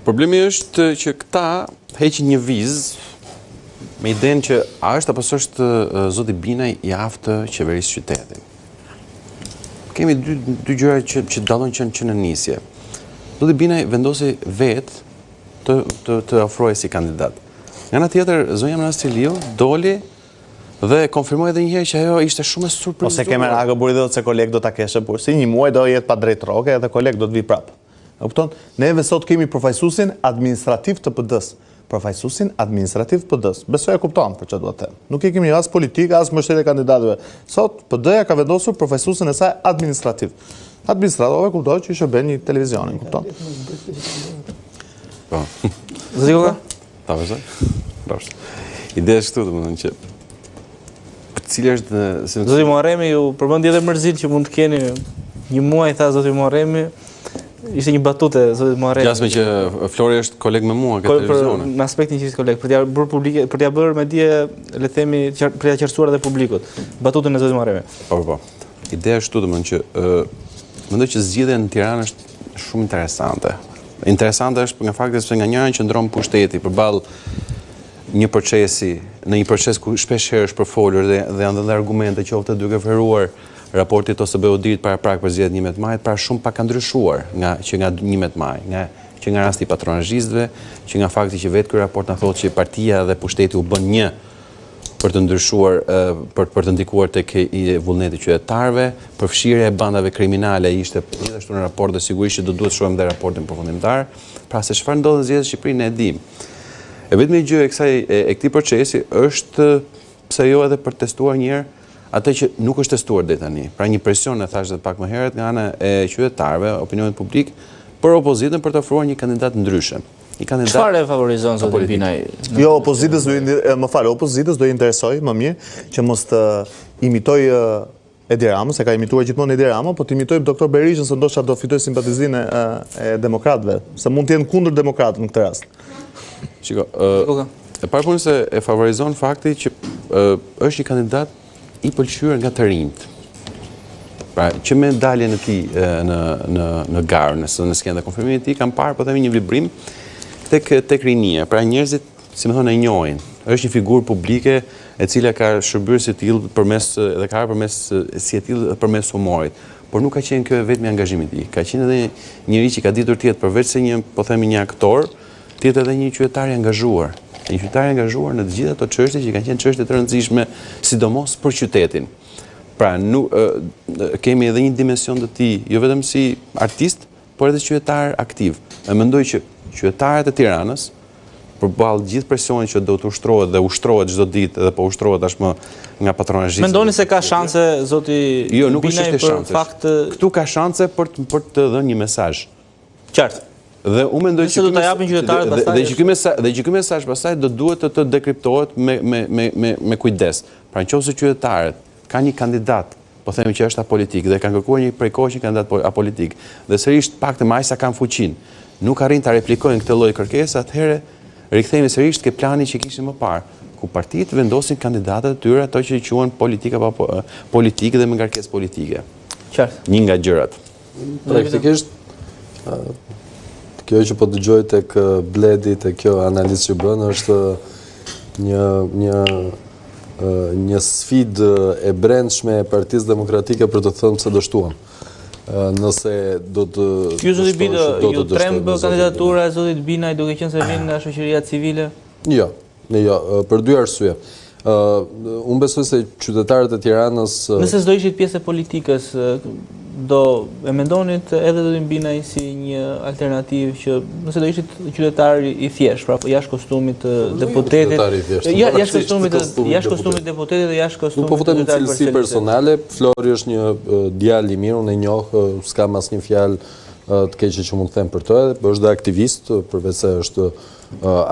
Problemi është që këta heqin një vizë me idenë që a është apo s'është zoti Binaj i aftë qeverisë qytetin. Kemi dy gjëra që dallojnë që në nisje. Zoti Binaj vendosi vetë të ofrojë si kandidat. Nga ana tjetër, zonja Menastiliu doli dhe konfirmoi edhe një herë që ajo ishte shumë e surprizuar. Ose kemë Aga Buri thotë se koleg do ta keshë, por si një muaj do jetë pa drejt rroke edhe koleg do të vi prapë. E kupton? Neve sot kemi përfaqësuesin administrativ të PD-s. Përfaqësuesin administrativ të PD-s. Besoj e kupton për çfarë do të them. Nuk e kemi as politik, as mbështetje kandidatëve. Sot PD-ja ka vendosur përfaqësuesin e saj administrativ. Administratorë kuptohet që shërben një televizion, kupton? Po. Zoti Koka? Ta vëzoj. Rrosh. Ideja është këtu, domethënë që cili është Zoti Muharremi ju përmendi edhe mërzit që mund të keni një muaj, tha Zoti Muharremi. Ishte një batute, Zoti Muharremi. Jasme që Flori është koleg me mua këtë televizion. Në aspektin që ishte koleg, për t'ia bërë publike, për t'ia bërë me dije, le të themi, për t'ia qartësuar edhe publikut. Batutën e Zotit Muharremi. Po. Ideja është këtu, domethënë që mendoj që zgjedhja në Tiranë është shumë interesante. Interesante është nga fakti se nga njëra qëndron pushteti përballë një procesi, në një proces ku shpesh herë është përfolur dhe janë dhënë argumente qoftë duke ofruar raportit ose BOD-it para prag për zgjedhjen 11 majit, pra shumë pak ka ndryshuar nga 11 maj, që nga rasti patronazhistëve, që nga fakti që vetë ky raport na thotë që partia dhe pushteti u bën një për të ndryshuar, për të ndikuar tek vullneti qytetarëve, përfshirja e bandave kriminale ishte gjithashtu në raport dhe sigurisht që do duhet shohim dhe raportin përfundimtar. Pra se çfarë ndodh në zgjedhjet në Shqipëri ne e dimë. E vetmi gjë e këtij procesi është pse jo edhe për testuar një herë atë që nuk është testuar deri tani. Pra një presion e thashë pak më herët nga ana e qytetarëve, opinionit publik për opozitën për të ofruar një kandidat ndryshe. Një kandidat. Çfarë e favorizon zoti Binaj? Jo, opozitës do i interesoj më mirë që mos të imitoj Edi Rama, se ka imituar gjithmonë Edi Rama, po të imitojmë doktor Berishën se ndoshta do fitoj simpatizinë e demokratëve, se mund të jenë kundër demokratëve në këtë rast. Shiko, e parë se e favorizon fakti që është një kandidat i pëlqyer nga të rinjt. Pra, që me daljen e tij në garë, në skenda konfirmimit të tij, kam parë po themi një vibrim tek rinia. Pra njerëzit, si më thonë, e njohin. Është një figurë publike e cila ka shërbyer si tillë përmes humorit. Por nuk ka qenë kjo vetëm angazhimi i tij. Ka qenë edhe njëri që ka ditur të jetë përveç se një aktor, të jetë edhe një qytetar i angazhuar. Një qytetar i angazhuar në të gjitha ato çështje që kanë qenë çështje të rëndësishme, sidomos për qytetin. Pra, kemi edhe një dimension të tij, jo vetëm si artist, por edhe qytetar aktiv. E mendoj që qytetarët e Tiranës, përballë gjithë presionit që do të ushtrohet dhe ushtrohet çdo ditë dhe po ushtrohet tashmë nga patronazhistët. Mendoni se ka shanse zoti Jo, nuk është Binaj për fakt këtu ka shanse për të dhënë një mesazh. Qartë. Dhe unë mendoj që do ta japin qytetarët pastaj. Dhe që ky mesazh pastaj do duhet të dekriptohet me kujdes. Pra nëse qytetarët kanë një kandidat, po themi që është apolitik dhe kanë kërkuar një prej kohësh një kandidat apolitik, dhe sërish paktën më aq sa kanë fuqinë, nuk arrin ta replikojnë këtë lloj kërkese, atëherë rikthehemi sërish ke plani që kishim më parë, ku partitë vendosin kandidatët e tyre ato që quhen politikë dhe me ngarkesë politike. Qartë. Një nga gjërat. Praktikisht kjo që po dëgjoj tek Bledi, tek kjo analizë që bën, është një sfidë e brendshme e Partisë Demokratike për të thënë se do shtuam. Nëse do të... Ju zoti Bida, ju tremb kandidatura e zotit Binaj duke qenë se vjen nga shoqëria civile? Jo, për dy arsye. Unë besoj se qytetarët e Tiranës... Nëse s'do ishit pjesë e politikës, do e mendonit edhe zotin Binaj si një alternativë që nëse do ishit qytetar i thjeshtë, pra jashtë kostumit të deputetit, jashtë kostumit deputetit dhe jashtë kostumit. Nuk po futem në cilësi personale, Flori është një djalë i mirë, unë e njoh, s'kam asnjë fjalë të keqe që mund të them për të, është dhe aktivist, përveç se është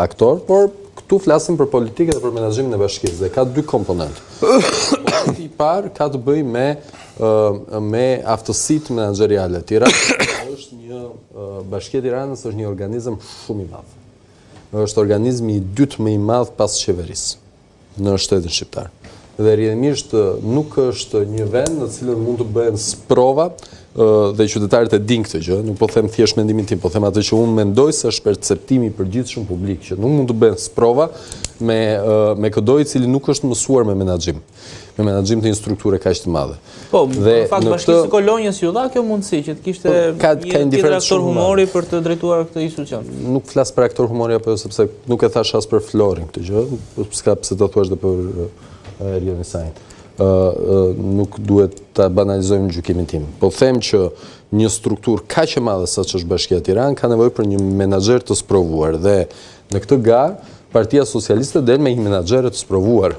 aktor, por këtu flasim për politikë dhe për menaxhimin e bashkisë dhe ka dy komponentë. Komponenti i parë ka të bëjë me aftësitë menaxheriale. Bashkia e Tiranës është një organizëm shumë i madh. Është organizmi i dytë më i madh pas qeverisë në shtetin shqiptar. dhe rrjedhimisht nuk është një vend në cilën mund të bëhen sprova dhe qytetarët e dinë këtë gjë, nuk po them thjesht mendimin tim, po them atë që unë mendoj se është perceptimi i përgjithshëm publik, që nuk mund të bëhen sprova me këdo i cili nuk është mësuar me menaxhim të një strukture kaq të madhe. Po, në fakt Bashkisë së Kolonjës ju dha kjo mundësi që të kishte një tjetër aktor humori për të drejtuar këtë institucion. Nuk flas për aktor humori apo sepse nuk e thash as për Florin këtë gjë, s'ka pse të thuash edhe për Erionin Sain. Nuk duhet ta banalizojmë gjykimin tim. Po them që një strukturë kaq e madhe sa që është Bashkia e Tiranës ka nevojë për një menaxher të sprovuar dhe në këtë garë Partia Socialiste del me një menaxher të sprovuar.